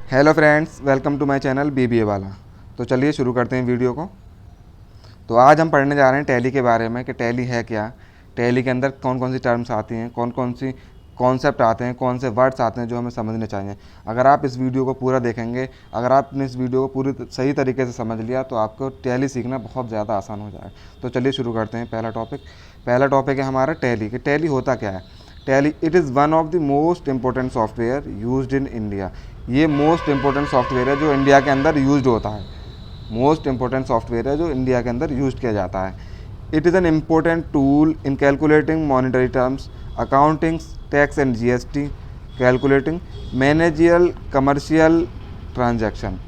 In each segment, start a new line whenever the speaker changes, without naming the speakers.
Hello friends, welcome to my channel BBA वाला। तो चलिए शुरू करते हैं वीडियो को। तो आज हम पढ़ने जा रहे हैं टैली के बारे में कि टैली है क्या, टैली के अंदर कौन कौन सी टर्म्स आती हैं, कौन कौन सी कॉन्सेप्ट आते हैं, कौन से वर्ड्स आते हैं जो हमें समझने चाहिए। अगर आप इस वीडियो को पूरा देखेंगे, अगर आपने इस वीडियो को पूरी सही तरीके से समझ लिया तो आपको टैली सीखना बहुत ज़्यादा आसान हो जाएगा। तो चलिए शुरू करते हैं। पहला टॉपिक है हमारा टैली कि टैली होता क्या है। Tally it is one of the most important software used in India. ये मोस्ट इम्पोर्टेंट सॉफ्टवेयर है जो इंडिया के अंदर यूज्ड होता है। मोस्ट इम्पोर्टेंट सॉफ्टवेयर है जो इंडिया के अंदर यूज किया जाता है। It is an important tool in calculating monetary terms, accounting, tax and GST, calculating meningeal commercial transaction.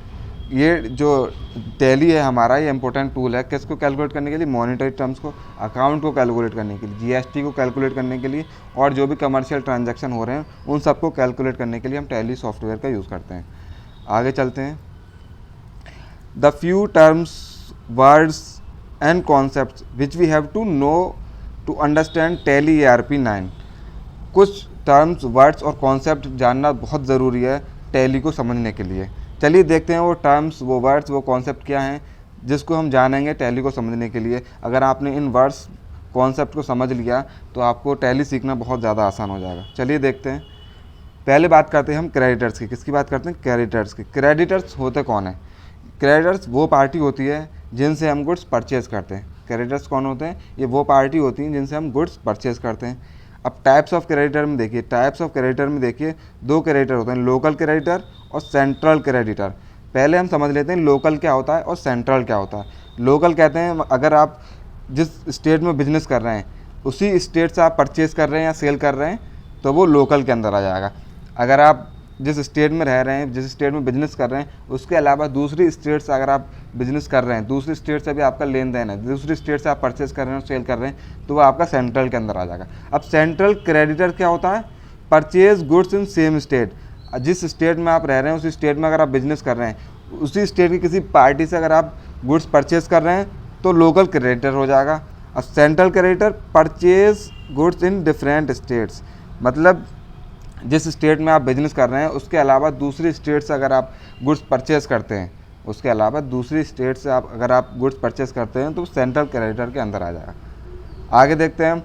ये जो टैली है हमारा, ये इंपॉर्टेंट टूल है किसको कैलकुलेट करने के लिए, मॉनिटरी टर्म्स को, अकाउंट को कैलकुलेट करने के लिए, जीएसटी को कैलकुलेट करने के लिए, और जो भी कमर्शियल ट्रांजैक्शन हो रहे हैं उन सबको कैलकुलेट करने के लिए हम टैली सॉफ्टवेयर का यूज़ करते हैं। आगे चलते हैं। The few terms, words and concepts which we have to know to understand Tally ERP 9। कुछ टर्म्स, वर्ड्स और कॉन्सेप्ट जानना बहुत ज़रूरी है टैली को समझने के लिए। चलिए देखते हैं वो टर्म्स, वो वर्ड्स, वो कॉन्सेप्ट क्या हैं जिसको हम जानेंगे टैली को समझने के लिए। अगर आपने इन वर्ड्स कॉन्सेप्ट को समझ लिया तो आपको टैली सीखना बहुत ज़्यादा आसान हो जाएगा। चलिए देखते हैं। पहले बात करते हैं हम क्रेडिटर्स की। किसकी बात करते हैं? क्रेडिटर्स की। क्रेडिटर्स होते कौन है? क्रेडिटर्स वो पार्टी होती है जिनसे हम गुड्स परचेज़ करते हैं। क्रेडिटर्स कौन होते हैं? ये वो पार्टी होती हैं जिनसे हम गुड्स परचेज़ करते हैं। अब टाइप्स ऑफ क्रेडिटर में देखिए, दो क्रेडिटर होते हैं, लोकल क्रेडिटर और सेंट्रल क्रेडिटर। पहले हम समझ लेते हैं लोकल क्या होता है और सेंट्रल क्या होता है। लोकल कहते हैं अगर आप जिस स्टेट में बिजनेस कर रहे हैं उसी स्टेट से आप परचेज़ कर रहे हैं या सेल कर रहे हैं तो वो लोकल के अंदर आ जाएगा। अगर आप जिस स्टेट में रह रहे हैं, जिस स्टेट में बिजनेस कर रहे हैं, उसके अलावा दूसरी स्टेट से अगर आप बिजनेस कर रहे हैं, दूसरी स्टेट से भी आपका लेन देन है, दूसरी स्टेट से आप परचेज कर रहे हैं, सेल कर रहे हैं, तो वो आपका सेंट्रल के अंदर आ जाएगा। अब सेंट्रल क्रेडिटर क्या होता है? Purchase goods in same state. जिस स्टेट में आप रह रहे हैं उसी स्टेट में अगर आप बिजनेस कर रहे हैं, उसी स्टेट की किसी पार्टी से अगर आप गुड्स परचेज कर रहे हैं तो लोकल क्रेडिटर हो जाएगा। और central creditor purchase goods in different states, मतलब जिस स्टेट में आप बिजनेस कर रहे हैं उसके अलावा दूसरी स्टेट से अगर आप गुड्स परचेज़ करते हैं, उसके अलावा दूसरी स्टेट से अगर आप गुड्स परचेज़ करते हैं तो सेंट्रल क्रेडिटर के अंदर आ जाएगा। आगे देखते हैं।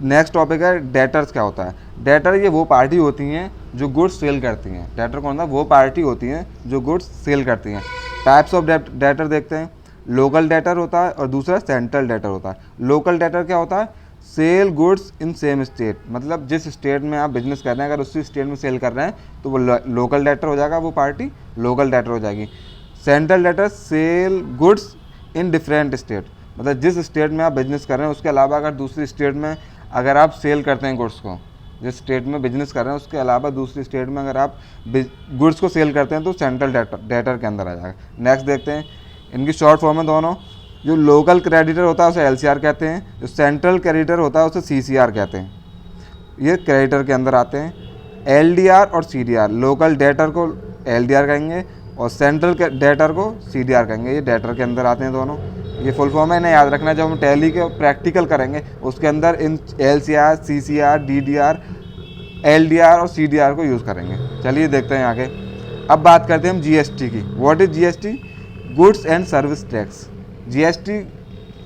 नेक्स्ट टॉपिक है डेटर्स क्या होता है। डेटर ये वो पार्टी होती हैं जो गुड्स सेल करती हैं। डेटर कौन सा? वो पार्टी होती हैं जो गुड्स सेल करती हैं। टाइप्स ऑफ डेटर देखते हैं। लोकल डेटर होता है और दूसरा सेंट्रल डेटर होता है। लोकल डेटर क्या होता है? Sell goods in same state, मतलब जिस स्टेट में आप बिजनेस कर रहे हैं अगर उसी स्टेट में सेल कर रहे हैं तो वो लोकल डेटर हो जाएगा, वो पार्टी लोकल डेटर हो जाएगी। Central debtor sell goods in different state, मतलब जिस स्टेट में आप बिजनेस कर रहे हैं उसके अलावा अगर दूसरी स्टेट में अगर आप सेल करते हैं गुड्स को, जिस स्टेट में बिजनेस कर रहे हैं उसके अलावा दूसरी स्टेट में अगर आप गुड्स को सेल करते हैं तो सेंट्रल डेटर के अंदर आ जाएगा। नेक्स्ट देखते हैं। इनकी शॉर्ट फॉर्म है दोनों। जो लोकल क्रेडिटर होता है उसे एलसीआर कहते हैं, जो सेंट्रल क्रेडिटर होता है उसे सीसीआर कहते हैं। ये क्रेडिटर के अंदर आते हैं। एलडीआर और सीडीआर, लोकल डेटर को एलडीआर कहेंगे और सेंट्रल डेटर को सीडीआर कहेंगे। ये डेटर के अंदर आते हैं दोनों। ये फुल फॉर्म है, इन्हें याद रखना। जब हम टैली के प्रैक्टिकल करेंगे उसके अंदर इन एलसीआर, सीसीआर, डीडीआर, एलडीआर और सीडीआर को यूज़ करेंगे। चलिए देखते हैं आगे। अब बात करते हैं हम जीएसटी की। What is GST? Goods and service tax. GST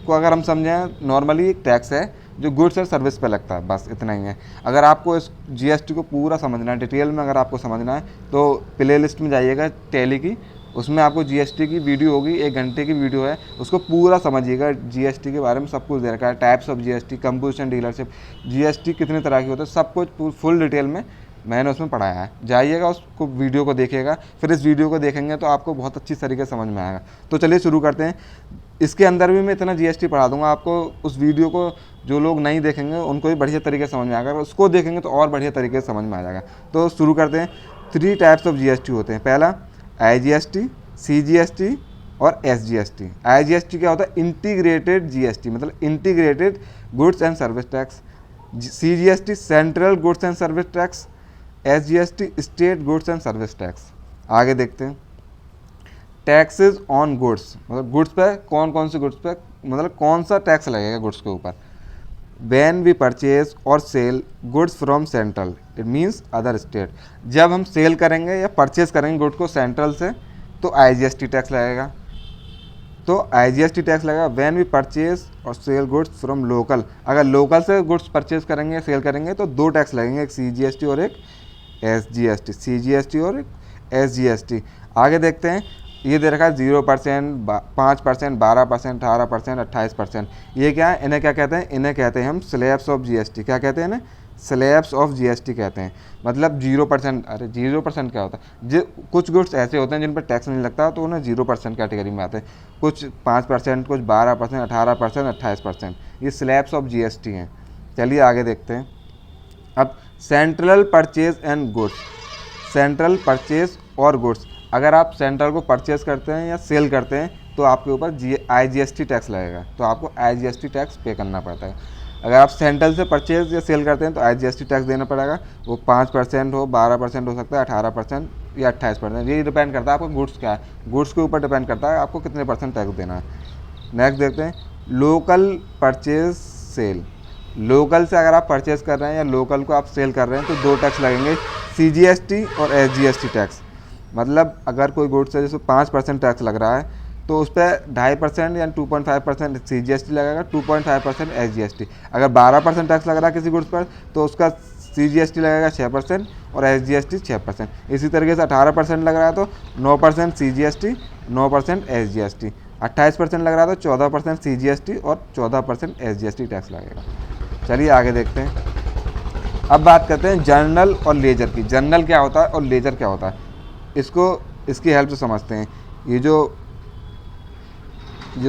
को अगर हम समझें, नॉर्मली एक टैक्स है जो गुड्स और सर्विस पे लगता है, बस इतना ही है। अगर आपको इस जीएसटी को पूरा समझना है, डिटेल में अगर आपको समझना है तो प्ले लिस्ट में जाइएगा टैली की, उसमें आपको जीएसटी की वीडियो होगी, 1 घंटे की वीडियो है, उसको पूरा समझिएगा। जीएसटी के बारे में सब कुछ दे रखा है। Types of GST, composition, dealership, GST कितने तरह की होते हैं, सब कुछ फुल डिटेल में मैंने उसमें पढ़ाया है। जाइएगा उसको, वीडियो को देखिएगा, फिर इस वीडियो को देखेंगे तो आपको बहुत अच्छी तरीके से समझ में आएगा। तो चलिए शुरू करते हैं। इसके अंदर भी मैं इतना जीएसटी पढ़ा दूंगा आपको, उस वीडियो को जो लोग नहीं देखेंगे उनको भी बढ़िया तरीके से समझ में आएगा, उसको देखेंगे तो और बढ़िया तरीके से समझ में आ जाएगा। तो शुरू करते हैं। 3 टाइप्स ऑफ जीएसटी होते हैं। पहला आईजीएसटी, सीजीएसटी और एसजीएसटी। आईजीएसटी क्या होता है? इंटीग्रेटेड जीएसटी, मतलब integrated goods and service tax. CGST central goods and service tax. SGST state goods and service tax. आगे देखते हैं। टैक्सेस ऑन गुड्स, मतलब गुड्स पे कौन कौन सी गुड्स पे, मतलब कौन सा टैक्स लगेगा गुड्स के ऊपर। व्हेन वी परचेज और sell goods from central, it means other state. जब हम सेल करेंगे या परचेज करेंगे गुड को सेंट्रल से तो IGST टैक्स लगेगा। तो IGST टैक्स लगेगा व्हेन वी परचेज और सेल गुड्स फ्रॉम लोकल। अगर लोकल से गुड्स परचेज करेंगे सेल करेंगे तो 2 टैक्स लगेंगे, एक CGST और एक SGST, CGST और एक SGST। आगे देखते हैं, ये दे रखा है 0%, 5%, 12%, 18%, 28%। ये क्या है, इन्हें क्या कहते हैं, इन्हें कहते हैं हम स्लैब्स ऑफ GST। क्या कहते हैं इन्हें, स्लैब्स ऑफ GST कहते हैं। मतलब 0%, अरे 0% क्या होता है, जो कुछ गुड्स ऐसे होते हैं जिन पर टैक्स नहीं लगता तो उन्हें 0% कैटेगरी में आते हैं। कुछ 5%, कुछ 12%, 18%, 28%, ये स्लैब्स ऑफ GST हैं। चलिए आगे देखते हैं। अब central purchase and goods, central purchase और गुड्स, अगर आप सेंट्रल को परचेज करते हैं या सेल करते हैं तो आपके ऊपर IGST टैक्स लगेगा, तो आपको IGST टैक्स पे करना पड़ता है। अगर आप सेंट्रल से परचेज या सेल करते हैं तो IGST टैक्स देना पड़ेगा। वो 5% हो, 12% हो सकता है, 18% या 28%, ये डिपेंड करता है आपको गुड्स क्या है, गुड्स के ऊपर डिपेंड करता है आपको कितने % टैक्स देना है। नेक्स्ट देखते हैं लोकल परचेज सेल। लोकल से अगर आप परचेज कर रहे हैं या लोकल को आप सेल कर रहे हैं तो 2 टैक्स लगेंगे, CGST और SGST टैक्स। मतलब अगर कोई गुड्स है जैसे 5% टैक्स लग रहा है तो उस पर 2.5% या 2.5% CGST लगेगा, 2.5% SGST। अगर 12% टैक्स लग रहा है किसी गुड्स पर तो उसका CGST लगेगा 6% और SGST 6%। इसी तरीके से 18% लग रहा है तो 9% CGST, 9% SGST। 28% लग रहा है तो 14% CGST और 14% SGST टैक्स लगेगा। चलिए आगे देखते हैं। अब बात करते हैं जर्नल और लेजर की। जर्नल क्या होता है और लेजर क्या होता है, इसको इसकी हेल्प से समझते हैं। ये जो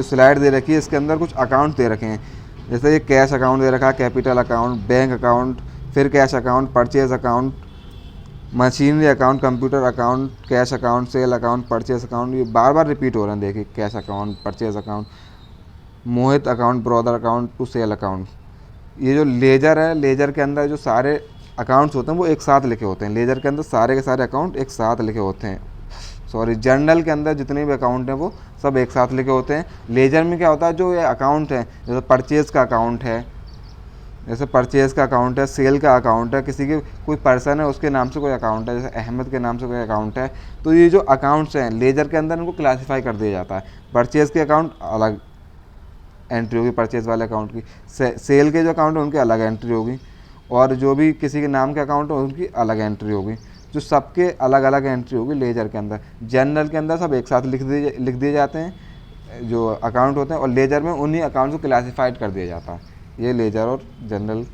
स्लाइड दे रखी है इसके अंदर कुछ अकाउंट दे रखे हैं, जैसे ये कैश अकाउंट दे रखा है, कैपिटल अकाउंट, बैंक अकाउंट, फिर cash account, purchase account, machinery account, computer account, cash account, sale account, purchase account. ये बार बार रिपीट हो रहे हैं, देखिए cash account, purchase account, Mohit account, brother account to sale account. ये जो लेजर है, लेजर के अंदर जो सारे अकाउंट्स होते हैं वो एक साथ लिखे होते हैं। लेजर के अंदर सारे के सारे अकाउंट एक साथ लिखे होते हैं। सॉरी, जर्नल के अंदर जितने भी अकाउंट हैं वो सब एक साथ लिखे होते हैं। लेजर में क्या होता है, जो ये अकाउंट है, जैसे परचेज़ का अकाउंट है, जैसे परचेज़ का अकाउंट है, सेल का अकाउंट है, किसी की कोई पर्सन है उसके नाम से कोई अकाउंट है, जैसे अहमद के नाम से कोई अकाउंट है, तो ये जो अकाउंट्स हैं लेजर के अंदर इनको क्लासीफाई कर दिया जाता है। परचेज़ के अकाउंट अलग एंट्री होगी परचेज़ वाले अकाउंट की, सेल के जो अकाउंट है उनकी अलग एंट्री होगी, और जो भी किसी के नाम के अकाउंट है उनकी अलग एंट्री होगी, जो सबके अलग अलग एंट्री होगी लेजर के अंदर। जर्नल के अंदर सब एक साथ लिख दिए जाते हैं जो अकाउंट होते हैं, और लेजर में उन्हीं अकाउंट को क्लासीफाइड कर दिया जाता है। ये लेजर और जनरल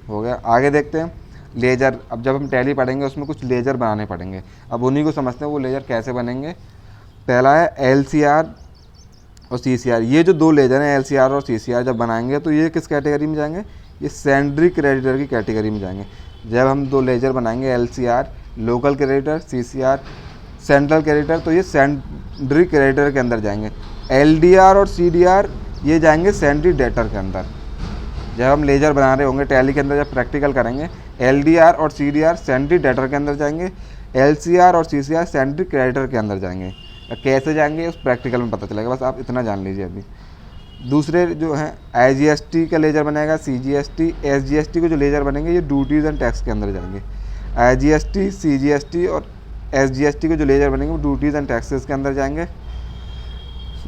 हो गया। आगे देखते हैं लेजर। अब जब हम टैली पढ़ेंगे उसमें कुछ लेजर बनाने पड़ेंगे, अब उन्हीं को समझते हैं वो लेजर कैसे बनेंगे। पहला है LCR और CCR। ये जो 2 लेजर हैं LCR और CCR जब बनाएंगे तो ये किस कैटेगरी में जाएंगे, ये सेंट्री क्रेडिटर की कैटेगरी में जाएंगे। जब हम 2 लेजर बनाएंगे LCR local creditor, CCR central creditor, तो ये सेंट्री क्रेडिटर के अंदर जाएंगे। LDR और CDR ये जाएंगे सेंट्री डेटर के अंदर। जब हम लेजर बना रहे होंगे टैली के अंदर, जब प्रैक्टिकल करेंगे, LDR और CDR सेंट्री डेटर के अंदर जाएंगे, LCR और CCR सेंट्री क्रेडिटर के अंदर जाएंगे। कैसे जाएंगे उस प्रैक्टिकल में पता चलेगा, बस आप इतना जान लीजिए। अभी दूसरे जो हैं IGST का लेजर बनेगा, CGST, SGST को जो लेजर बनेंगे ये ड्यूटीज़ एंड टैक्स के अंदर जाएंगे। IGST, CGST और SGST को जो लेजर बनेंगे वो ड्यूटीज़ एंड टैक्सेस के अंदर जाएंगे।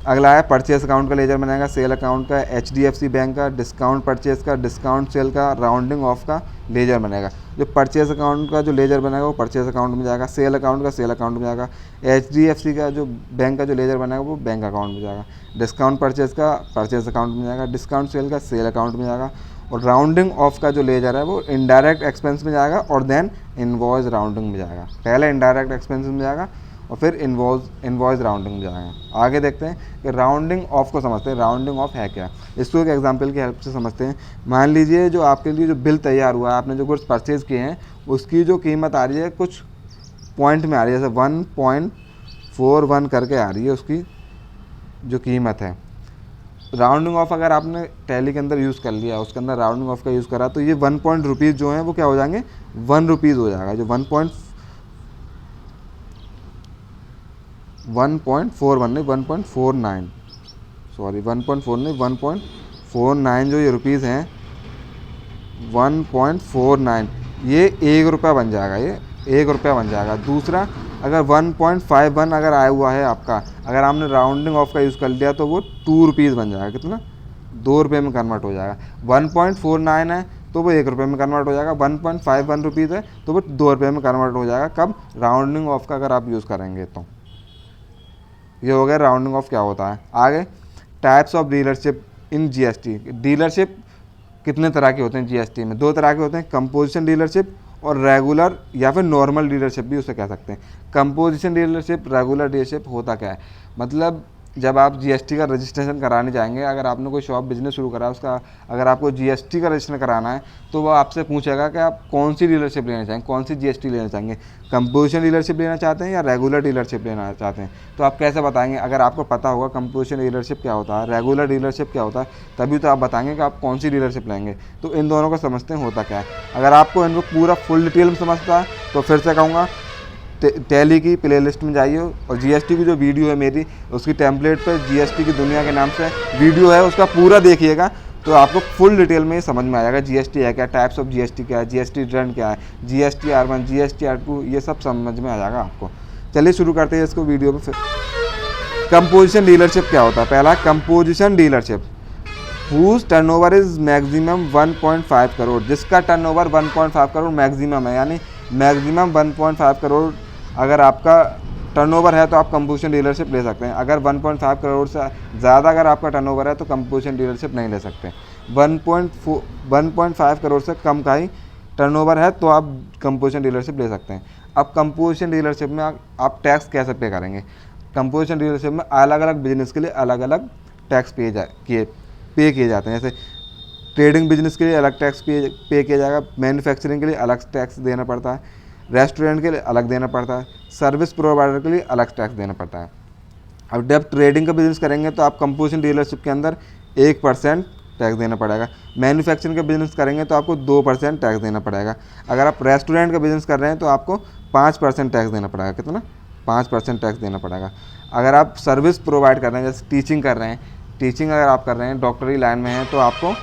अगला है परचेस अकाउंट का लेजर बनेगा, सेल अकाउंट का, HDFC बैंक का, डिस्काउंट परचेस का, डिस्काउंट सेल का, राउंडिंग ऑफ का लेजर बनेगा। जो परचेस अकाउंट का जो लेजर बनेगा वो परचेस अकाउंट में जाएगा, सेल अकाउंट का सेल अकाउंट में जाएगा, HDFC का जो बैंक का जो लेजर बनेगा वो बैंक अकाउंट में जाएगा, डिस्काउंट परचेस का परचेस अकाउंट में जाएगा, डिस्काउंट सेल का सेल अकाउंट में जाएगा, और राउंडिंग ऑफ का जो लेजर है वो इनडायरेक्ट एक्सपेंस में जाएगा और देन इनवॉइस राउंडिंग में जाएगा। पहले इनडायरेक्ट एक्सपेंस में जाएगा और फिर इनवॉइस राउंडिंग में जाएगा। आगे देखते हैं कि राउंडिंग ऑफ को समझते हैं। राउंडिंग ऑफ है क्या, इसको एक एग्जांपल की हेल्प से समझते हैं। मान लीजिए जो आपके लिए जो बिल तैयार हुआ है, आपने जो गुड्स परचेज़ किए हैं उसकी जो कीमत आ रही है कुछ पॉइंट में आ रही है, जैसे 1.41 करके आ रही है उसकी जो कीमत है। राउंडिंग ऑफ अगर आपने टैली के अंदर यूज़ कर लिया, उसके अंदर राउंडिंग ऑफ का यूज़ करा, तो ये 1 पॉइंट रुपीज़ जो हैं वो क्या हो जाएंगे, 1 रुपीज़ हो जाएगा। जो 1.41 नहीं 1.49, सॉरी 1.4 नहीं 1.49 जो ये रुपीज़ हैं 1.49, ये 1 रुपया बन जाएगा, ये 1 रुपया बन जाएगा। दूसरा अगर 1.51 अगर आया हुआ है आपका, अगर आपने राउंडिंग ऑफ का यूज़ कर लिया तो वो 2 रुपीज़ बन जाएगा। कितना? 2 रुपये में कन्वर्ट हो जाएगा। 1.49 है तो वो 1 रुपये में कन्वर्ट हो जाएगा। 1.51 रुपीज़ है तो वो 2 रुपये में कन्वर्ट हो जाएगा। कब? राउंडिंग ऑफ का अगर आप यूज़ करेंगे तो। ये हो गया राउंडिंग ऑफ क्या होता है। आगे types of dealership in GST. Dealership कितने तरह के होते हैं जीएसटी में? 2 तरह के होते हैं, कंपोजिशन डीलरशिप और रेगुलर या फिर नॉर्मल डीलरशिप भी उसे कह सकते हैं। कंपोजिशन डीलरशिप, रेगुलर डीलरशिप होता क्या है? मतलब जब आप जीएसटी का रजिस्ट्रेशन कराने जाएंगे, अगर आपने कोई शॉप बिजनेस शुरू करा, उसका अगर आपको जीएसटी का रजिस्ट्रेशन कराना है तो वो आपसे पूछेगा कि आप कौन सी डीलरशिप लेना चाहेंगे, कौन सी जीएसटी लेना चाहेंगे, कंपोजिशन डीलरशिप लेना चाहते हैं या रेगुलर डीलरशिप लेना चाहते हैं। तो आप कैसे बताएंगे? अगर आपको पता होगा कंपोजिशन डीलरशिप क्या होता है, रेगुलर डीलरशिप क्या होता है, तभी तो आप बताएंगे कि आप कौन सी डीलरशिप लेंगे। तो इन दोनों को समझते हैं होता क्या है। अगर आपको इनको पूरा फुल डिटेल में समझता है तो फिर से कहूँगा टैली की प्लेलिस्ट में जाइए और जीएसटी की जो वीडियो है मेरी, उसकी टेम्पलेट पर जीएसटी की दुनिया के नाम से वीडियो है, उसका पूरा देखिएगा तो आपको फुल डिटेल में समझ में आ जाएगा जीएसटी है क्या, टाइप्स ऑफ जीएसटी क्या है, जीएसटी रिटर्न क्या है, जीएसटी R1, जीएसटी R2, ये सब समझ में आ जाएगा आपको। चलिए शुरू करते हैं इसको वीडियो में। फिर कंपोजिशन डीलरशिप क्या होता है? पहला composition dealership, whose turnover is maximum 1.5 crore, जिसका टर्नओवर 1.5 करोड़ मैक्सिमम है, यानी मैक्सिमम 1.5 करोड़ अगर आपका टर्नओवर है तो आप कंपोजिशन डीलरशिप ले सकते हैं। अगर 1.5 करोड़ से ज़्यादा अगर आपका टर्नओवर है तो कंपोजिशन डीलरशिप नहीं ले सकते। 1.5 करोड़ से कम का ही टर्नओवर है तो आप कंपोजिशन डीलरशिप ले सकते हैं। अब कंपोजिशन डीलरशिप में आप टैक्स कैसे पे करेंगे? कंपोजिशन डीलरशिप में अलग अलग बिजनेस के लिए अलग अलग टैक्स पे किए जाते हैं। जैसे ट्रेडिंग बिजनेस के लिए अलग टैक्स पे किया जाएगा, मैन्युफैक्चरिंग के लिए अलग टैक्स देना पड़ता है, रेस्टोरेंट के लिए अलग देना पड़ता है, सर्विस प्रोवाइडर के लिए अलग टैक्स देना पड़ता है। अब जब ट्रेडिंग का बिजनेस करेंगे तो आप कंपोजिशन डीलरशिप के अंदर 1% टैक्स देना पड़ेगा। मैन्युफैक्चरिंग का बिजनेस करेंगे तो आपको 2% टैक्स देना पड़ेगा। अगर आप रेस्टोरेंट का बिजनेस कर रहे हैं तो आपको 5% टैक्स देना पड़ेगा। कितना? 5% टैक्स देना पड़ेगा। अगर आप सर्विस प्रोवाइड कर रहे हैं, जैसे टीचिंग कर रहे हैं, टीचिंग अगर आप कर रहे हैं, डॉक्टरी लाइन में हैं, तो आपको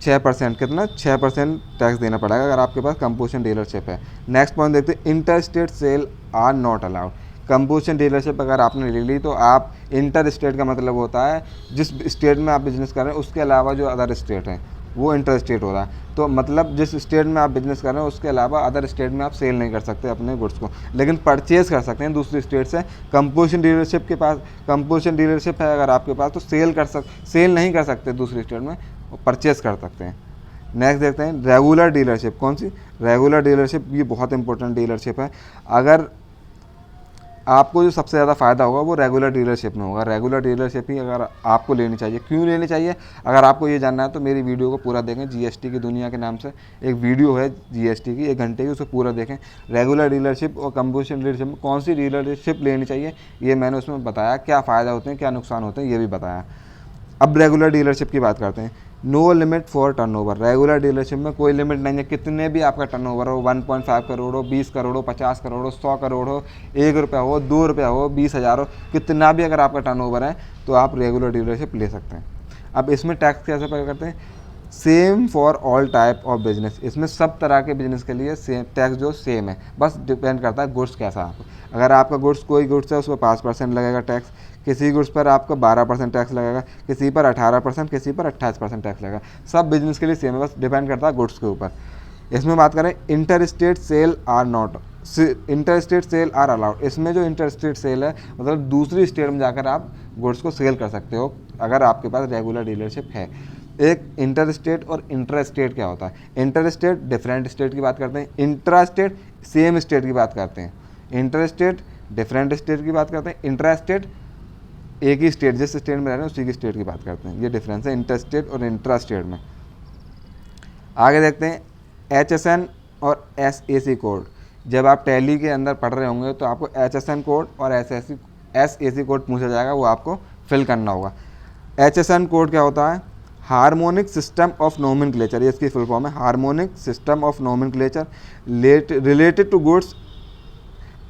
6%, कितना? 6% टैक्स देना पड़ेगा अगर आपके पास कंपोजिशन डीलरशिप है। नेक्स्ट पॉइंट देखते हैं, inter state sale are not allowed. Composition dealership अगर आपने ले ली तो आप इंटर स्टेट का मतलब होता है जिस स्टेट में आप बिजनेस कर रहे हैं उसके अलावा जो अदर स्टेट हैं वो इंटर स्टेट होता है। तो मतलब जिस स्टेट में आप बिजनेस कर रहे हैं उसके अलावा अदर स्टेट में आप सेल नहीं कर सकते अपने गुड्स को, लेकिन परचेज़ कर सकते हैं दूसरी स्टेट से। कंपोजिशन डीलरशिप के पास कंपोजिशन डीलरशिप है अगर आपके पास तो सेल नहीं कर सकते दूसरी स्टेट में, परचेज़ कर सकते हैं। नेक्स्ट देखते हैं रेगुलर डीलरशिप। कौन सी? रेगुलर डीलरशिप, ये बहुत इंपॉर्टेंट डीलरशिप है। अगर आपको जो सबसे ज़्यादा फ़ायदा होगा वो रेगुलर डीलरशिप में होगा। रेगुलर डीलरशिप ही अगर आपको लेनी चाहिए। क्यों लेनी चाहिए? अगर आपको ये जानना है तो मेरी वीडियो को पूरा देखें। जीएसटी की दुनिया के नाम से एक वीडियो है जीएसटी की, 1 घंटे की, उसे पूरा देखें। रेगुलर डीलरशिप और कंपोजिशन डीलरशिप में कौन सी डीलरशिप लेनी चाहिए ये मैंने उसमें बताया, क्या फ़ायदा होते हैं, क्या नुकसान होते हैं, ये भी बताया। अब रेगुलर डीलरशिप की बात करते हैं। No limit for turnover. Regular dealership में कोई लिमिट नहीं है, कितने भी आपका टर्नओवर हो, 1.5 करोड़ हो, 20 करोड़ हो, 50 करोड़ हो, 100 करोड़ हो, 1 रुपया हो, 2 रुपया हो, 20,000 हो, कितना भी अगर आपका टर्नओवर है तो आप रेगुलर डीलरशिप ले सकते हैं। अब इसमें टैक्स कैसे पे करते हैं? Same for all type of business. इसमें सब तरह के बिजनेस के लिए सेम टैक्स जो सेम है, बस डिपेंड करता है गुड्स कैसा है आपको। अगर आपका गुड्स कोई गुड्स है उस पर 5% लगेगा टैक्स, किसी गुड्स पर आपका 12% टैक्स लगेगा, किसी पर 18%, किसी पर 28% टैक्स लगेगा। सब बिजनेस के लिए सेम है, बस डिपेंड करता है गुड्स के ऊपर। इसमें बात करें inter state sale are not, inter state sale are allowed. इसमें जो इंटर स्टेट सेल है मतलब दूसरी स्टेट में जाकर आप गुड्स को सेल कर सकते हो अगर आपके पास रेगुलर डीलरशिप है। एक इंटर स्टेट और इंट्रा स्टेट क्या होता है? इंटर स्टेट डिफरेंट स्टेट की बात करते हैं, इंट्रा स्टेट सेम स्टेट की बात करते हैं। इंटर स्टेट डिफरेंट स्टेट की बात करते हैं, इंट्रा स्टेट एक ही स्टेट, जिस स्टेट में रह रहे हैं उसी की स्टेट की बात करते हैं। ये डिफरेंस है इंटर स्टेट और इंट्रा स्टेट में। आगे देखते हैं HSN और SAC कोड। जब आप टैली के अंदर पढ़ रहे होंगे तो आपको HSN कोड और SAC कोड पूछा जाएगा, वो आपको फिल करना होगा। HSN कोड क्या होता है? हार्मोनिक सिस्टम ऑफ नोमेनक्लेचर, ये इसकी फुल फॉर्म है। Harmonic system of nomenclature related to goods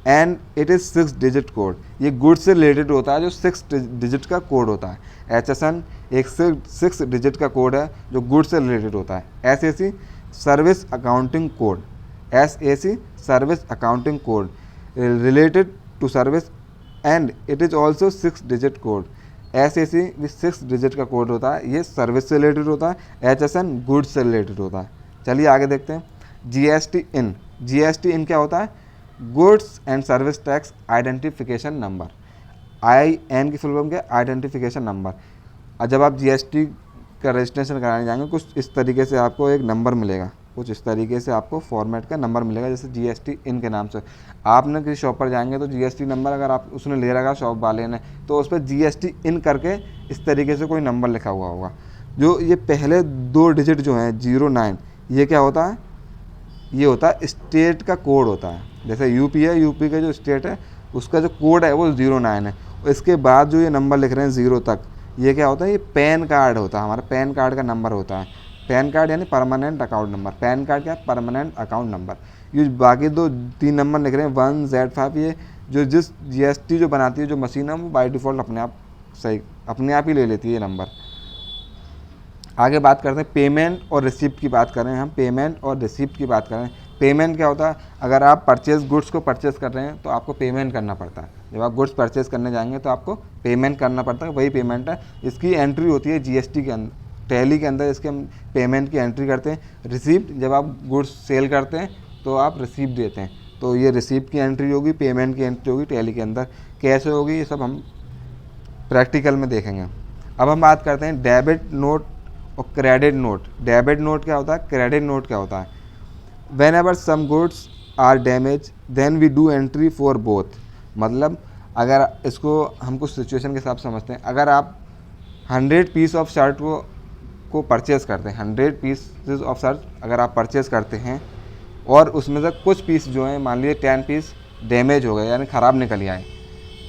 and it is 6 digit code. ये गुड्स से रिलेटेड होता है जो 6 डिजिट का कोड होता है। HSN एक 6 डिजिट का कोड है जो गुड्स से रिलेटेड होता है। SAC service accounting code, SAC service accounting code related to service and it is also 6 digit code. SAC भी 6 डिजिट का कोड होता है, ये सर्विस से रिलेटेड होता है। HSN गुड्स से रिलेटेड होता है। चलिए आगे देखते हैं। GST इन क्या होता है? Goods and service tax identification number. IN की फुल फॉर्म क्या है? Identification number. और जब आप GST का रजिस्ट्रेशन कराने जाएंगे कुछ इस तरीके से आपको एक नंबर मिलेगा, कुछ इस तरीके से आपको फॉर्मेट का नंबर मिलेगा, जैसे GST इन के नाम से। आपने किसी शॉप पर जाएंगे तो GST नंबर अगर आप उसने ले रखा शॉप वाले ने, तो उस पर GST इन करके इस तरीके से कोई नंबर लिखा हुआ होगा। जो ये पहले 2 डिजिट जो हैं 09, ये क्या होता है? ये होता है स्टेट का कोड होता है। जैसे यूपी है, यूपी का जो स्टेट है उसका जो कोड है वो 09 है। इसके बाद जो ये नंबर लिख रहे हैं 0 तक, ये क्या होता है? ये पैन कार्ड होता है, हमारा पैन कार्ड का नंबर होता है। पैन कार्ड यानी permanent account number. Pan card क्या है? Permanent account number. ये बाकी 2-3 नंबर लिख रहे हैं 1Z5, ये जो जिस GST जो बनाती है जो मशीन है वो बाय डिफ़ॉल्ट अपने आप ही ले लेती है ये नंबर। आगे बात करते हैं पेमेंट और रिसिप्ट की बात करें हम। पेमेंट और रिसिप्ट की बात करें, पेमेंट क्या होता है? अगर आप गुड्स को परचेज़ कर रहे हैं तो आपको पेमेंट करना पड़ता है। जब आप गुड्स परचेज़ करने जाएंगे तो आपको पेमेंट करना पड़ता है, वही पेमेंट है। इसकी एंट्री होती है GST के अंदर, टैली के अंदर इसके हम पेमेंट की एंट्री करते हैं। रिसिप्ट, जब आप गुड्स सेल करते हैं तो आप रिसिप्ट देते हैं, तो ये रिसिप्ट की एंट्री होगी, पेमेंट की एंट्री होगी टैली के अंदर। कैसे होगी ये सब हम प्रैक्टिकल में देखेंगे। अब हम बात करते हैं डेबिट नोट और क्रेडिट नोट। डेबिट नोट क्या होता है? क्रेडिट नोट क्या होता है? Whenever some goods are damage then we do entry for both. मतलब अगर इसको हम कुछ सिचुएशन के हिसाब से समझते हैं, अगर आप 100 पीस ऑफ शर्ट को परचेज़ करते हैं, 100 पीसेज ऑफ शर्ट अगर आप परचेज़ करते हैं और उसमें से कुछ पीस जो हैं, मान लीजिए 10 पीस डैमेज हो गए यानी ख़राब निकल आए,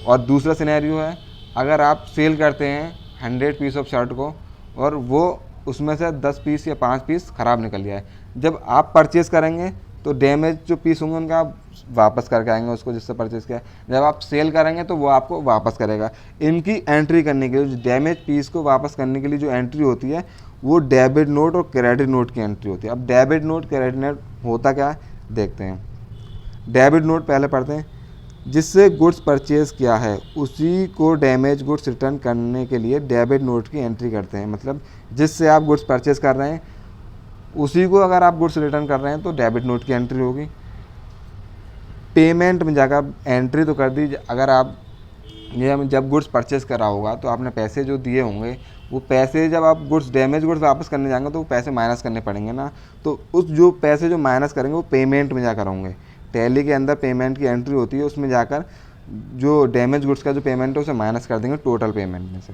और दूसरा सिनेरियो है अगर आप सेल करते हैं 100 पीस ऑफ शर्ट को और वो उसमें से 10 पीस या 5 पीस ख़राब निकल गया है, जब आप परचेज़ करेंगे तो डैमेज जो पीस होंगे उनका आप वापस करके आएंगे उसको जिससे परचेज़ किया। जब आप सेल करेंगे तो वो आपको वापस करेगा। इनकी एंट्री करने के लिए, डैमेज पीस को वापस करने के लिए जो एंट्री होती है वो डेबिट नोट और क्रेडिट नोट की एंट्री होती है। अब डेबिट नोट क्रेडिट नोट होता क्या है देखते हैं। डेबिट नोट पहले पढ़ते हैं। जिससे गुड्स परचेज़ किया है उसी को डैमेज गुड्स रिटर्न करने के लिए डेबिट नोट की एंट्री करते हैं। मतलब जिससे आप गुड्स परचेज़ कर रहे हैं उसी को अगर आप गुड्स रिटर्न कर रहे हैं तो डेबिट नोट की एंट्री होगी। पेमेंट में जाकर एंट्री तो कर दी, अगर आप ये जब गुड्स परचेज़ करा होगा तो आपने पैसे जो दिए होंगे वो पैसे जब आप डैमेज गुड्स वापस करने जाएंगे तो वो पैसे माइनस करने पड़ेंगे ना, तो उस जो पैसे जो माइनस करेंगे वो पेमेंट में जाकर होंगे। टैली के अंदर पेमेंट की एंट्री होती है, उसमें जाकर जो डैमेज गुड्स का जो पेमेंट है उसे माइनस कर देंगे टोटल पेमेंट में से।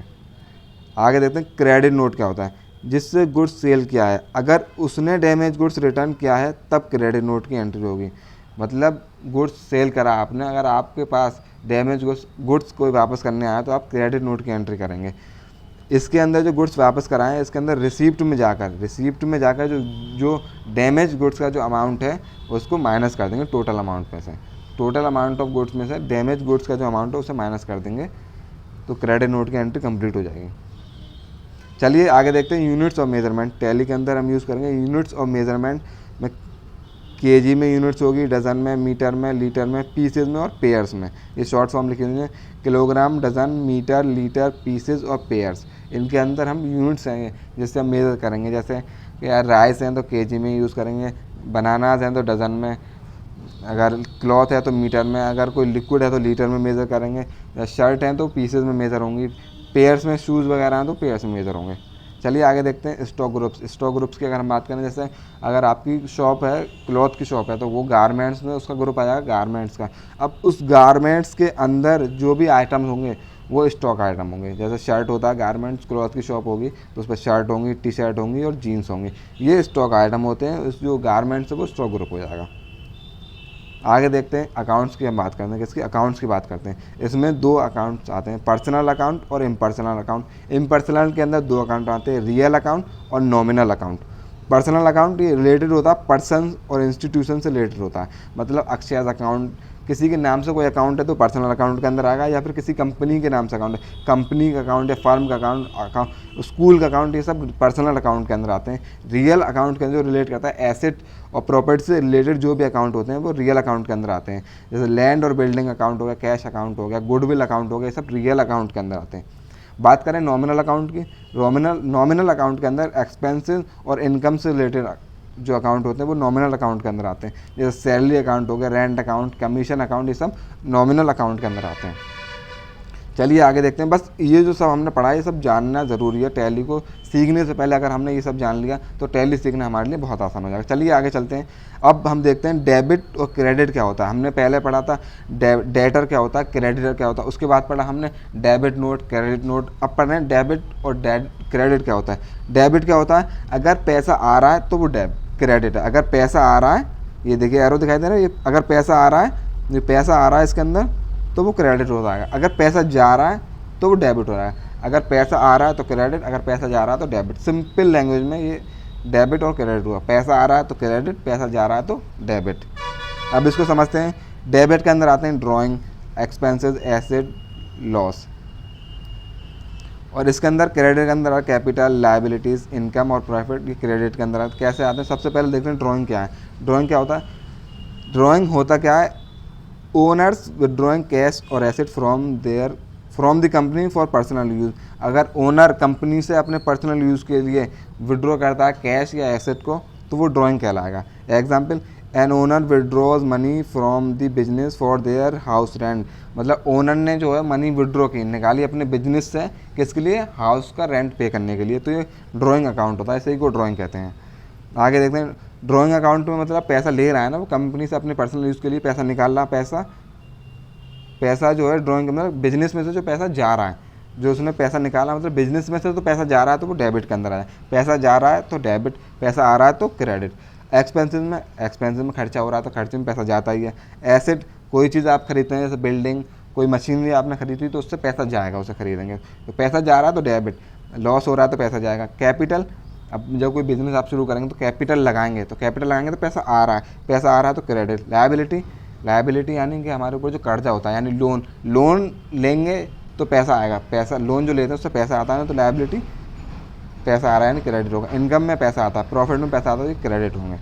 आगे देखते हैं क्रेडिट नोट क्या होता है। जिससे गुड्स सेल किया है अगर उसने डैमेज गुड्स रिटर्न किया है तब क्रेडिट नोट की एंट्री होगी। मतलब गुड्स सेल करा आपने, अगर आपके पास डैमेज गुड्स कोई वापस करने आया तो आप क्रेडिट नोट की एंट्री करेंगे। इसके अंदर जो गुड्स वापस कराएं इसके अंदर रिसिप्ट में जाकर जो डैमेज गुड्स का जो अमाउंट है उसको माइनस कर देंगे टोटल अमाउंट में से। टोटल अमाउंट ऑफ गुड्स में से डैमेज गुड्स का जो अमाउंट है उसे माइनस कर देंगे तो क्रेडिट नोट की एंट्री कंप्लीट हो जाएगी। चलिए आगे देखते हैं यूनिट्स ऑफ मेजरमेंट। टैली के अंदर हम यूज़ करेंगे यूनिट्स ऑफ मेजरमेंट में। केजी में यूनिट्स होगी, डज़न में, मीटर में, लीटर में, पीसेज में और पेयर्स में। ये शॉर्ट फॉर्म लिखे हुए हैं kilogram, dozen, metre, litre, pieces और पेयर्स। इनके अंदर हम यूनिट्स हैं जिससे हम मेज़र करेंगे। जैसे यार राइस हैं तो केजी में यूज़ करेंगे, बनानाज हैं तो डज़न में, अगर क्लॉथ है तो मीटर में, अगर कोई लिक्विड है तो लीटर में मेज़र करेंगे, या शर्ट हैं तो पीसेज में मेज़र होंगी, पेयर्स में शूज़ वगैरह हैं तो पेयर्स में मेज़र होंगे। चलिए आगे देखते हैं स्टॉक ग्रुप्स। स्टॉक ग्रुप्स की अगर हम बात करें, जैसे अगर आपकी शॉप है, क्लॉथ की शॉप है, तो वो गारमेंट्स में उसका ग्रुप आ जाएगा गारमेंट्स का। अब उस गारमेंट्स के अंदर जो भी आइटम होंगे वो स्टॉक आइटम होंगे। जैसे शर्ट होता है, गारमेंट्स क्लॉथ की शॉप होगी तो उस पर शर्ट होंगी, टी शर्ट होंगी और जीन्स होंगी, ये स्टॉक आइटम होते हैं। उस जो गारमेंट्स है वो स्टॉक ग्रुप हो जाएगा। आगे देखते हैं अकाउंट्स की हम बात करते हैं। किसकी? अकाउंट्स की बात करते हैं। इसमें 2 अकाउंट्स आते हैं, पर्सनल अकाउंट और इम्पर्सनल अकाउंट। इम्पर्सनल के अंदर 2 अकाउंट आते हैं, रियल अकाउंट और नॉमिनल अकाउंट। पर्सनल अकाउंट ये रिलेटेड होता है पर्सन और इंस्टीट्यूशन से रिलेटेड होता है। मतलब अक्षय अकाउंट किसी के नाम से कोई अकाउंट है तो पर्सनल अकाउंट के अंदर आएगा, या फिर किसी कंपनी के नाम से अकाउंट है, कंपनी का अकाउंट या फर्म का अकाउंट, स्कूल का अकाउंट, ये सब पर्सनल अकाउंट के अंदर आते हैं। रियल अकाउंट के अंदर जो रिलेट करता है एसेट और प्रॉपर्टी से रिलेटेड जो भी अकाउंट होते हैं वो रियल अकाउंट के अंदर आते हैं। जैसे लैंड और बिल्डिंग अकाउंट हो गया, कैश अकाउंट हो गया, गुडविल अकाउंट हो गया, ये सब रियल अकाउंट के अंदर आते हैं। बात करें नॉमिनल अकाउंट की, नॉमिनल अकाउंट के अंदर एक्सपेंसेस और इनकम से रिलेटेड जो अकाउंट होते हैं वो नॉमिनल अकाउंट के अंदर आते हैं। जैसे सैलरी अकाउंट हो गया, रेंट अकाउंट, कमीशन अकाउंट, ये सब नॉमिनल अकाउंट के अंदर आते हैं। चलिए आगे देखते हैं। बस ये जो सब हमने पढ़ा है ये सब जानना ज़रूरी है। टैली को सीखने से पहले अगर हमने ये सब जान लिया तो टैली सीखना हमारे लिए बहुत आसान हो जाएगा। चलिए आगे चलते हैं। अब हम देखते हैं डेबिट और क्रेडिट क्या होता है। हमने पहले पढ़ा था डेटर क्या होता है, क्रेडिटर क्या होता है, उसके बाद पढ़ा हमने डेबिट नोट, क्रेडिट नोट। अब पढ़ रहे हैं डेबिट और क्रेडिट क्या होता है। डेबिट क्या होता है, अगर पैसा आ रहा है तो वो क्रेडिट है। अगर पैसा आ रहा है, ये देखिए एरो दिखाई दे रहा है, ये अगर पैसा आ रहा है, ये पैसा आ रहा है इसके अंदर तो वो क्रेडिट हो जाएगा। अगर पैसा जा रहा है तो वो डेबिट हो रहा है। अगर पैसा आ रहा है तो क्रेडिट, अगर पैसा जा रहा है तो डेबिट। सिंपल लैंग्वेज में ये डेबिट और क्रेडिट हुआ। पैसा आ रहा है तो क्रेडिट, पैसा जा रहा है तो डेबिट। अब इसको समझते हैं। डेबिट के अंदर आते हैं ड्राइंग, एक्सपेंसेस, एसेट, लॉस। और इसके अंदर क्रेडिट के अंदर कैपिटल, लायबिलिटीज़, इनकम और प्रॉफिट। ये क्रेडिट के अंदर कैसे आते हैं। सबसे पहले देखते हैं ड्राइंग क्या है। ड्राइंग क्या होता है, ड्राइंग होता क्या है, ओनर्स विड्रॉइंग कैश और asset from the company for personal use. अगर ओनर कंपनी से अपने पर्सनल यूज़ के लिए विड्रॉ करता है कैश या एसेट को तो वो ड्राइंग कहलाएगा। Example, an owner withdraws money from the business for their house rent. मतलब ओनर ने जो है मनी विड्रॉ की, निकाली अपने बिजनेस से, किसके लिए, हाउस का रेंट पे करने के लिए। तो ये ड्राइंग अकाउंट होता है, इसे को ड्राइंग कहते हैं। आगे देखते हैं। ड्राइंग अकाउंट में मतलब पैसा ले रहा है ना वो कंपनी से अपने पर्सनल यूज़ के लिए, पैसा निकाल रहा, पैसा जो है ड्राइंग के मतलब बिजनेस में से जो पैसा जा रहा है, जो उसने पैसा निकाला मतलब बिजनेस में से तो पैसा जा रहा है तो वो डेबिट के अंदर आया। पैसा जा रहा है तो डेबिट, पैसा आ रहा है तो क्रेडिट। एक्सपेंसेस में खर्चा हो रहा है तो खर्चे में पैसा जाता ही है। एसेट, कोई चीज़ आप खरीदते हैं जैसे बिल्डिंग, कोई मशीनरी आपने खरीदी तो उससे पैसा जाएगा, उसे खरीदेंगे तो पैसा जा रहा है तो डेबिट। लॉस हो रहा है तो पैसा जाएगा। कैपिटल, अब जब कोई बिजनेस आप शुरू करेंगे तो कैपिटल लगाएंगे तो पैसा आ रहा है तो क्रेडिट। लायबिलिटी यानी कि हमारे ऊपर जो कर्जा होता है, यानी लोन लेंगे तो पैसा आएगा, पैसा लोन जो लेते हैं उससे पैसा आता है ना तो लायबिलिटी, पैसा आ रहा है यानी क्रेडिट होगा। इनकम में पैसा आता है, प्रॉफिट में पैसा आता है, ये क्रेडिट होंगे।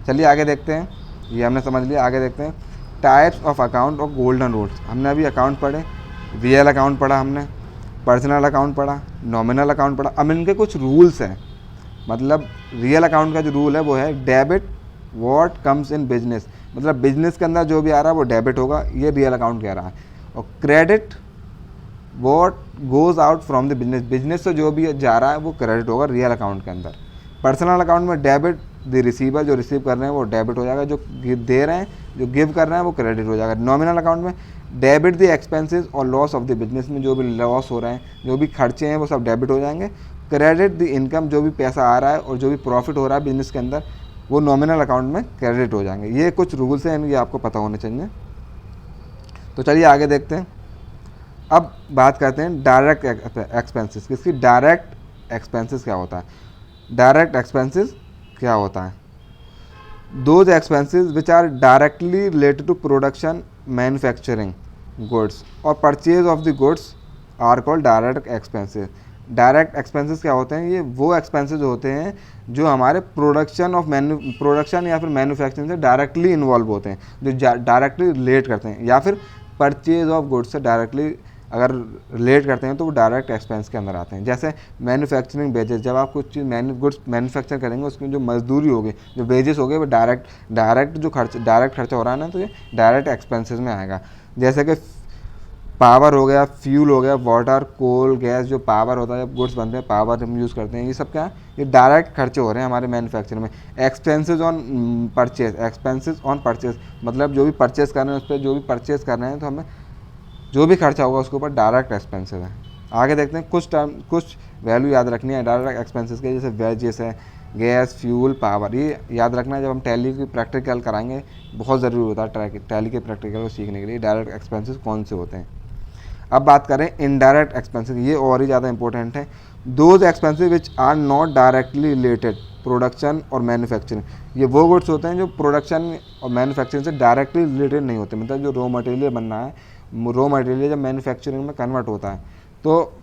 चलिए आगे देखते हैं। ये हमने समझ लिया। आगे देखते हैं टाइप्स ऑफ अकाउंट और गोल्डन रूल्स। हमने अभी अकाउंट पढ़े, रियल अकाउंट पढ़ा, हमने पर्सनल अकाउंट पढ़ा, नॉमिनल अकाउंट पढ़ा। अब इनके कुछ रूल्स हैं। मतलब रियल अकाउंट का जो रूल है वो है debit what comes in business, मतलब बिजनेस के अंदर जो भी आ रहा है वो डेबिट होगा, ये रियल अकाउंट कह रहा है। और credit what goes out from the business से जो भी जा रहा है वो क्रेडिट होगा रियल अकाउंट के अंदर। पर्सनल अकाउंट में डेबिट द रिसीवर, जो रिसीव कर रहे हैं वो डेबिट हो जाएगा, जो दे रहे हैं, जो गिव कर रहे हैं वो क्रेडिट हो जाएगा। नॉमिनल अकाउंट में डेबिट द एक्सपेंसेस और लॉस ऑफ द बिजनेस में जो भी लॉस हो रहे हैं, जो भी खर्चे हैं वो सब डेबिट हो जाएंगे। क्रेडिट द इनकम, जो भी पैसा आ रहा है और जो भी प्रॉफिट हो रहा है बिजनेस के अंदर वो नॉमिनल अकाउंट में क्रेडिट हो जाएंगे। ये कुछ रूल्स हैं, ये आपको पता होने चाहिए। तो चलिए आगे देखते हैं। अब बात करते हैं डायरेक्ट एक्सपेंसेस। किसकी, डायरेक्ट एक्सपेंसेस क्या होता है। डायरेक्ट एक्सपेंसेस क्या होता है, those expenses which are directly related to production, manufacturing goods और purchase of the goods are called direct expenses. Direct expenses क्या होते हैं, ये वो एक्सपेंसेस होते हैं जो हमारे प्रोडक्शन या फिर मैन्युफैक्चरिंग से डायरेक्टली इन्वॉल्व होते हैं, जो डायरेक्टली रिलेट करते हैं, या फिर परचेज ऑफ गुड्स से डायरेक्टली अगर रिलेट करते हैं तो वो डायरेक्ट एक्सपेंस के अंदर आते हैं। जैसे मैन्युफैक्चरिंग वेजेस, जब आप कुछ चीज़ गुड्स मैन्युफैक्चर करेंगे उसकी जो मजदूरी होगी, जो वेजेस हो गए, वो डायरेक्ट जो डायरेक्ट खर्चा हो रहा है ना तो ये डायरेक्ट एक्सपेंसेस में आएगा। जैसे कि पावर हो गया, फ्यूल हो गया, वाटर, कोल, गैस, जो पावर होता है जब गुड्स बनते हैं, पावर हम यूज़ करते हैं, ये सब क्या है, ये डायरेक्ट खर्चे हो रहे हैं हमारे मैन्युफैक्चरिंग में। एक्सपेंसेस ऑन परचेज, मतलब जो भी परचेज़ कर रहे हैं उस पर जो भी परचेज़ कर रहे हैं तो हमें जो भी खर्चा होगा उसके ऊपर डायरेक्ट एक्सपेंसेस है। आगे देखते हैं। कुछ वैल्यू याद रखनी है डायरेक्ट एक्सपेंसेस के, जैसे वेजेस है, गैस, फ्यूल, पावर, ये याद रखना है। जब हम टैली की प्रैक्टिकल कराएंगे बहुत ज़रूरी होता है टैली के प्रैक्टिकल को सीखने के लिए डायरेक्ट एक्सपेंसेस कौन से होते हैं। अब बात करें इनडायरेक्ट एक्सपेंसेस, ये और ही ज़्यादा इंपॉर्टेंट है। Those expenses which are not directly related production और मैन्युफैक्चरिंग, ये वो गुड्स होते हैं जो प्रोडक्शन और मैन्युफैक्चरिंग से डायरेक्टली रिलेटेड नहीं होते। मतलब जो रॉ मटेरियल बन रहा है, रॉ मटेरियल जब मैन्युफैक्चरिंग में कन्वर्ट होता है तो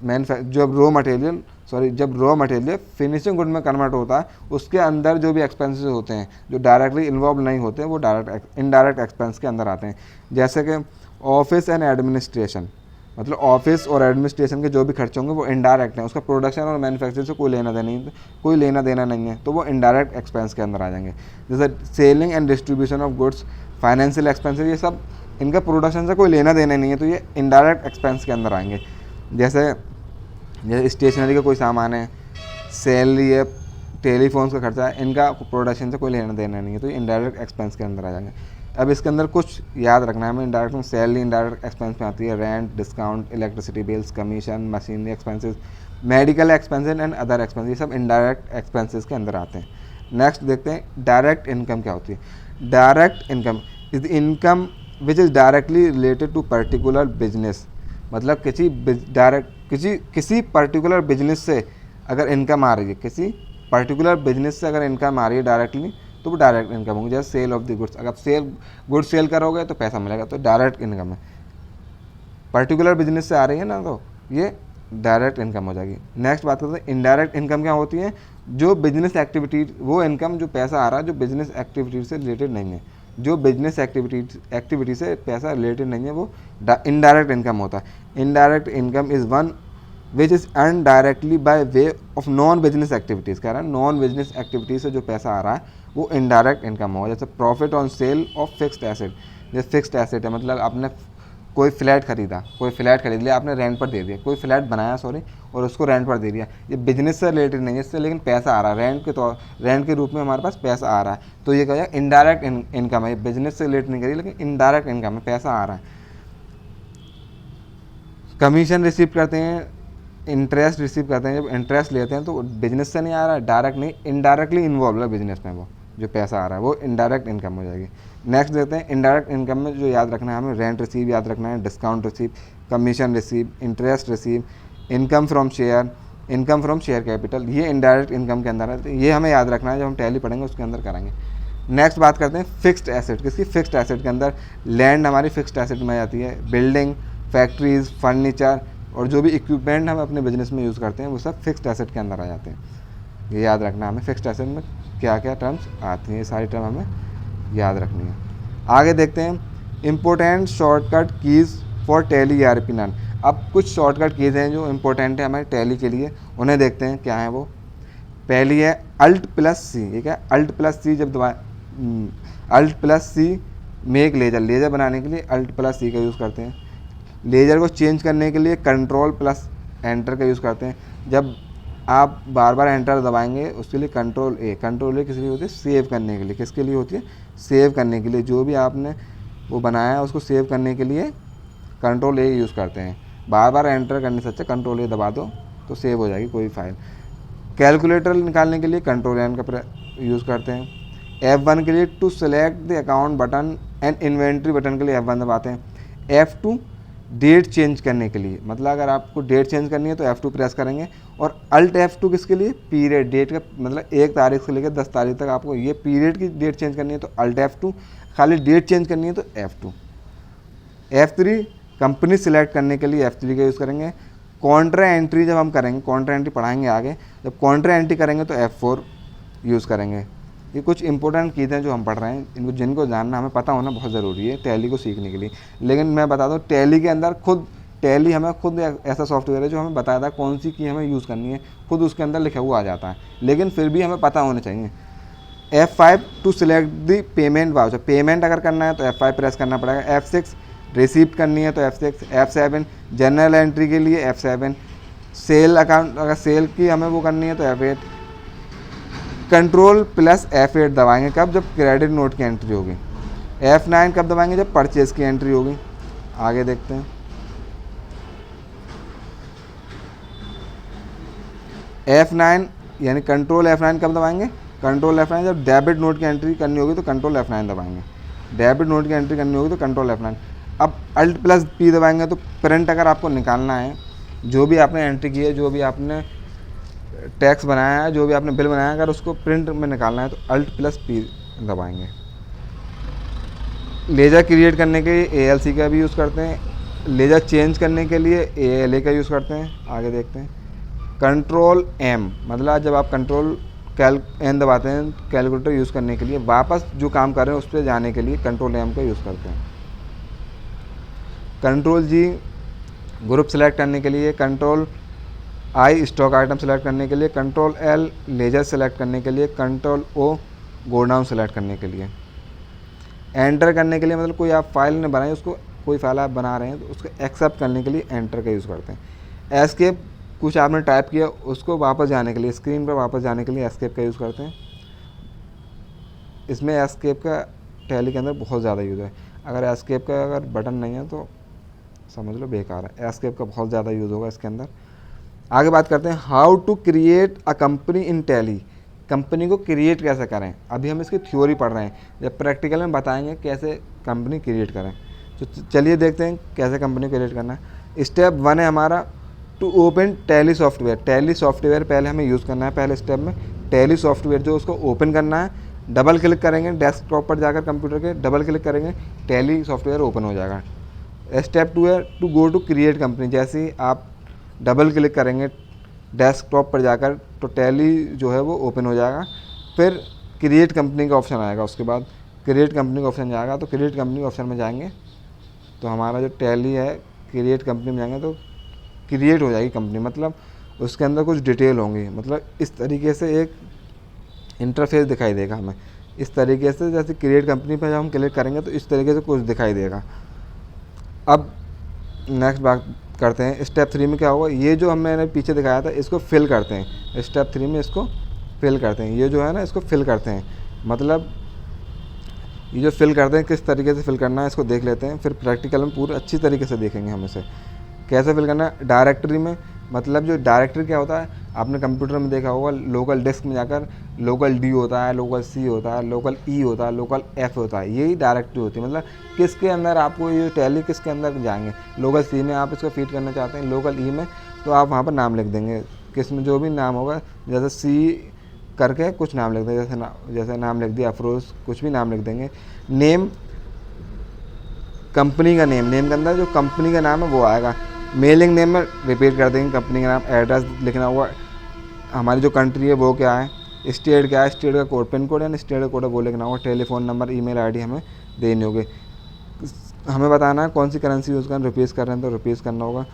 जब रॉ मटेरियल फिनिशिंग गुड में कन्वर्ट होता है, उसके अंदर जो भी एक्सपेंसेस होते हैं जो डायरेक्टली इन्वॉल्व नहीं होते हैं, वो इनडायरेक्ट एक्सपेंस के अंदर आते हैं। जैसे कि ऑफिस एंड एडमिनिस्ट्रेशन, मतलब ऑफिस और एडमिनिस्ट्रेशन के जो भी खर्चे होंगे वो इनडायरेक्ट हैं, उसका प्रोडक्शन और मैन्युफैक्चरिंग से कोई लेना देना नहीं है, तो वो इनडायरेक्ट एक्सपेंस के अंदर आ जाएंगे। जैसे selling and distribution of goods, financial expenses, ये सब इनका प्रोडक्शन से कोई लेना देना नहीं है, तो ये इनडायरेक्ट एक्सपेंस के अंदर आएंगे। जैसे स्टेशनरी का कोई सामान है, सैलरी है, टेलीफोन्स का खर्चा है, इनका प्रोडक्शन से कोई लेना देना नहीं है, तो ये इनडायरेक्ट एक्सपेंस के अंदर आ जाएंगे। अब इसके अंदर कुछ याद रखना है हमें। इनडायरेक्ट में सैलरी इनडायरेक्ट एक्सपेंस में आती है, rent, discount, electricity bills, commission, machinery expenses, medical expenses and other expenses, ये सब इनडायरेक्ट एक्सपेंसेस के अंदर आते हैं। नेक्स्ट देखते हैं डायरेक्ट इनकम क्या होती है। Direct income is the income which is directly related to particular business, मतलब किसी पर्टिकुलर बिजनेस से अगर इनकम आ रही है, किसी पर्टिकुलर बिजनेस से अगर इनकम आ रही है डायरेक्टली, तो वो डायरेक्ट इनकम होगी। जैसे सेल ऑफ द गुड्स, अगर गुड्स सेल करोगे तो पैसा मिलेगा, तो डायरेक्ट इनकम है। पर्टिकुलर बिजनेस से आ रही है ना, तो ये डायरेक्ट इनकम हो जाएगी। नेक्स्ट बात करते हैं इनडायरेक्ट इनकम क्या होती है। जो बिजनेस एक्टिविटी, वो इनकम जो पैसा आ रहा है जो बिजनेस एक्टिविटी से रिलेटेड नहीं है, जो बिजनेस एक्टिविटी से पैसा रिलेटेड नहीं है, वो इनडायरेक्ट इनकम होता है। Indirect income is one which is earn directly by way of non business activities. कह रहा है नॉन बिजनेस एक्टिविटीज से जो पैसा आ रहा है वो इनडायरेक्ट इनकम होगा। जैसे profit on sale of fixed asset, जैसे फिक्स्ड एसेट है, मतलब आपने कोई फ्लैट खरीद लिया, आपने रेंट पर दे दिया, कोई फ्लैट बनाया और उसको रेंट पर दे दिया, ये बिजनेस से रिलेटेड नहीं है इससे, लेकिन पैसा आ रहा है रेंट के रूप में हमारे पास पैसा आ रहा है, तो ये क्या है इनडायरेक्ट इनकम है। बिजनेस से रिलेटेड नहीं करी, लेकिन इनडायरेक्ट इनकम है, पैसा आ रहा है। कमीशन रिसीव करते हैं, इंटरेस्ट रिसीव करते हैं, जब इंटरेस्ट लेते हैं तो बिजनेस से नहीं आ रहा है, डायरेक्ट नहीं, इनडायरेक्टली इन्वॉल्व है बिजनेस में, वो जो पैसा आ रहा है वो इनडायरेक्ट इनकम हो जाएगी। नेक्स्ट देखते हैं इनडायरेक्ट इनकम में जो याद रखना है हमें, रेंट रिसीव याद रखना है, discount receive, commission receive, interest receive, income from share capital, ये इनडायरेक्ट इनकम के अंदर है। ये हमें याद रखना है, जब हम टैली पढ़ेंगे उसके अंदर करेंगे। नेक्स्ट बात करते हैं फिक्स्ड एसेट, किसकी, फिक्स्ड एसेट के अंदर लैंड हमारी फिक्स्ड एसेट में आती है, बिल्डिंग, फैक्ट्रीज, फर्नीचर और जो भी इक्विपमेंट हम अपने बिजनेस में यूज़ करते हैं वो सब फिक्स्ड एसेट के अंदर आ जाते हैं। ये याद रखना हमें, फिक्स्ड एसेट में क्या क्या टर्म्स आती हैं, ये सारी टर्म हमें याद रखनी है। आगे देखते हैं important shortcut keys for Tally ERP nine. अब कुछ शॉर्टकट कीज़ हैं जो इम्पोर्टेंट है हमारे टैली के लिए, उन्हें देखते हैं क्या है वो। पहली है Alt+C, ये क्या Alt+C, जब Alt+C में एक लेज़र बनाने के लिए Alt+C का यूज़ करते हैं। लेज़र को चेंज करने के लिए Ctrl+Enter का यूज़ करते हैं। जब आप बार बार एंटर दबाएंगे उसके लिए कंट्रोल ए किस लिए होती है, सेव करने के लिए। किसके लिए होती है, सेव करने के लिए। जो भी आपने वो बनाया है उसको सेव करने के लिए कंट्रोल ए यूज़ करते हैं। बार बार एंटर करने से अच्छा कंट्रोल ए दबा दो तो सेव हो जाएगी कोई फाइल। कैलकुलेटर निकालने के लिए Ctrl+N का यूज़ करते हैं। F1 के लिए to select the account button and inventory button के लिए F1 दबाते हैं। F2 डेट चेंज करने के लिए, मतलब अगर आपको डेट चेंज करनी है तो F2 प्रेस करेंगे। और Alt F2 किसके लिए, पीरियड, डेट का मतलब 1 तारीख से लेकर 10 तारीख तक आपको ये पीरियड की डेट चेंज करनी है तो Alt F2, खाली डेट चेंज करनी है तो F2। F3 कंपनी सिलेक्ट करने के लिए F3 का यूज़ करेंगे। कॉन्ट्रा एंट्री जब हम करेंगे, कॉन्ट्रा एंट्री पढ़ाएंगे आगे, जब कॉन्ट्रा एंट्री करेंगे तो F4 यूज़ करेंगे। ये कुछ इंपॉर्टेंट कीज़ हैं जो हम पढ़ रहे हैं, जिनको जानना हमें पता होना बहुत ज़रूरी है टैली को सीखने के लिए। लेकिन मैं बता दूँ टैली के अंदर टैली हमें खुद ऐसा सॉफ्टवेयर है जो हमें बताता है कौन सी की हमें यूज़ करनी है, खुद उसके अंदर लिखा हुआ आ जाता है, लेकिन फिर भी हमें पता होना चाहिए। F5 to select the payment voucher, payment अगर करना है तो F5 प्रेस करना पड़ेगा। F6 रिसीप्ट करनी है तो F6। F7 जनरल एंट्री के लिए F7। सेल अकाउंट, अगर सेल की हमें वो करनी है तो F8। Ctrl+F8 दबाएंगे कब, जब क्रेडिट नोट की एंट्री होगी। F9 कब दबाएंगे, जब परचेज की एंट्री होगी। आगे देखते हैं F9 यानी Ctrl+F9 कब दबाएंगे, Ctrl+F9 जब डेबिट नोट की एंट्री करनी होगी तो Ctrl+F9 दबाएंगे। डेबिट नोट की एंट्री करनी होगी तो Ctrl+F9। अब Alt+P दबाएंगे तो प्रिंट अगर आपको निकालना है, जो भी आपने एंट्री की है, जो भी आपने टैक्स बनाया है, जो भी आपने बिल बनाया है, अगर उसको प्रिंट में निकालना है तो Alt+P दबाएंगे। लेज़र क्रिएट करने के लिए ALC का भी यूज़ करते हैं, लेज़र चेंज करने के लिए ALA का यूज़ करते हैं। आगे देखते हैं कंट्रोल M, मतलब जब आप कंट्रोल N दबाते हैं कैलकुलेटर यूज़ करने के लिए, वापस जो काम कर रहे हैं उस पर जाने के लिए कंट्रोल M का यूज़ करते हैं। कंट्रोल G ग्रुप सेलेक्ट करने के लिए, control I stock item select करने के लिए, कंट्रोल L लेजर सेलेक्ट करने के लिए, कंट्रोल O गोडाउन सेलेक्ट करने के लिए। एंटर करने के लिए मतलब कोई आप फाइल ने बनाई, उसको कोई फाइल आप बना रहे हैं तो उसको एक्सेप्ट करने के लिए एंटर का यूज़ करते हैं। एस्केप, कुछ आपने टाइप किया उसको वापस जाने के लिए, स्क्रीन पर वापस जाने के लिए एस्केप का यूज़ करते हैं। इसमें एस्केप का टैली के अंदर बहुत ज़्यादा यूज़ है। अगर एस्केप का अगर बटन नहीं है तो समझ लो बेकार है। एस्केप का बहुत ज़्यादा यूज़ होगा इसके अंदर। आगे बात करते हैं how to create a company in Tally. Company को क्रिएट कैसे करें, अभी हम इसकी थ्योरी पढ़ रहे हैं, जब प्रैक्टिकल में बताएंगे कैसे कंपनी क्रिएट करें। तो चलिए देखते हैं कैसे कंपनी क्रिएट करना है। स्टेप 1 है हमारा to open Tally software. Tally software पहले हमें यूज़ करना है। पहले स्टेप में टैली सॉफ्टवेयर जो उसको ओपन करना है, डबल क्लिक करेंगे डेस्कटॉप पर जाकर कंप्यूटर के, डबल क्लिक करेंगे टैली सॉफ्टवेयर ओपन हो जाएगा। स्टेप 2 है to go to create company. जैसे ही आप डबल क्लिक करेंगे डेस्कटॉप पर जाकर तो टैली जो है वो ओपन हो जाएगा। फिर क्रिएट कंपनी का ऑप्शन आएगा, उसके बाद क्रिएट कंपनी का ऑप्शन जाएगा तो क्रिएट कंपनी ऑप्शन में जाएंगे तो हमारा जो टैली है क्रिएट कंपनी में जाएंगे तो क्रिएट हो जाएगी कंपनी, मतलब उसके अंदर कुछ डिटेल होंगी। मतलब इस तरीके से एक इंटरफेस दिखाई देगा हमें, इस तरीके से जैसे क्रिएट कंपनी पर जब हम क्लिक करेंगे तो इस तरीके से कुछ दिखाई देगा। अब नेक्स्ट बात करते हैं स्टेप 3 में क्या होगा। ये जो मैंने पीछे दिखाया था इसको फिल करते हैं। स्टेप 3 में इसको फिल करते हैं, ये जो है ना इसको फिल करते हैं। मतलब ये जो फिल करते हैं किस तरीके से फिल करना है इसको देख लेते हैं, फिर प्रैक्टिकल में पूरे अच्छी तरीके से देखेंगे हम इसे कैसे फिल करना है। डायरेक्टरी में, मतलब जो डायरेक्टरी क्या होता है आपने कंप्यूटर में देखा होगा, लोकल डिस्क में जाकर लोकल D होता है, लोकल C होता है, लोकल E होता है, लोकल F होता है, यही डायरेक्टरी होती है। मतलब किसके अंदर आपको ये टैली किसके अंदर जाएंगे, लोकल C में आप इसको फीड करना चाहते हैं, लोकल E में तो आप वहाँ पर नाम लिख देंगे, किस में जो भी नाम होगा, जैसे C करके कुछ नाम लिख देंगे, जैसे नाम लिख दिया अफरोज़, कुछ भी नाम लिख देंगे। नेम, कंपनी का नेम, नेम के अंदर जो कंपनी का नाम है वो आएगा। मेलिंग नेम में रिपीट कर देंगे कंपनी का नाम। एड्रेस लिखना होगा, हमारी जो कंट्री है वो क्या है, स्टेट क्या है, स्टेट का कोड, पिन कोड या स्टेट का कोड है वो लिखना होगा। टेलीफोन नंबर, ईमेल आईडी हमें देनी होगी। हमें बताना है कौन सी करेंसी यूज़ कर, रुपीज़ कर रहे हैं तो रुपीज़ करना होगा।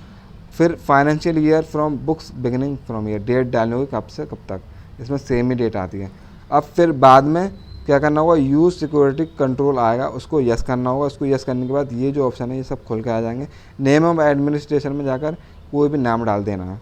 फिर financial year from books beginning from year, date डालनी होगी कब से कब तक, इसमें सेम ही डेट आती है। अब फिर बाद में क्या करना होगा, यूज़ सिक्योरिटी कंट्रोल आएगा, उसको यस करना होगा। उसको यस करने के बाद ये जो ऑप्शन है ये सब खुल के आ जाएंगे। नेम ऑफ एडमिनिस्ट्रेशन में जाकर कोई भी नाम डाल देना है।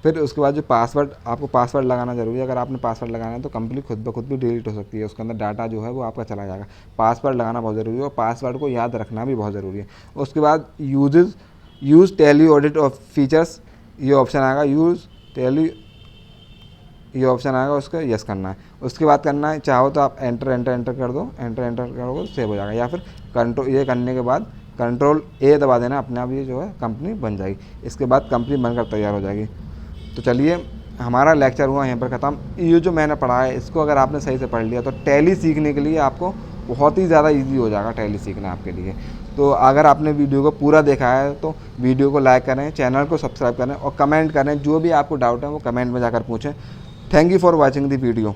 फिर उसके बाद जो पासवर्ड, आपको पासवर्ड लगाना ज़रूरी है। अगर आपने पासवर्ड लगाना है तो कंपनी खुद ब खुद भी डिलीट हो सकती है, उसके अंदर डाटा जो है वो आपका चला जाएगा। पासवर्ड लगाना बहुत ज़रूरी है और पासवर्ड को याद रखना भी बहुत ज़रूरी है। उसके बाद use tally audit of features, ये ऑप्शन आएगा, यूज़ टैली, ये ऑप्शन आएगा, उसका यस करना है। उसके बाद करना है, चाहो तो आप एंटर कर दो, एंटर करोगे सेव हो जाएगा, या फिर कंट्रोल, ये करने के बाद कंट्रोल A दबा देना, अपने आप ये जो है कंपनी बन जाएगी। इसके बाद कंपनी बनकर तैयार हो जाएगी। तो चलिए हमारा लेक्चर हुआ यहाँ पर ख़त्म। ये जो मैंने पढ़ा है इसको अगर आपने सही से पढ़ लिया तो टैली सीखने के लिए आपको बहुत ही ज़्यादा इजी हो जाएगा टैली सीखना आपके लिए। तो अगर आपने वीडियो को पूरा देखा है तो वीडियो को लाइक करें, चैनल को सब्सक्राइब करें और कमेंट करें। जो भी आपको डाउट है वो कमेंट में जाकर पूछें। Thank you for watching the video.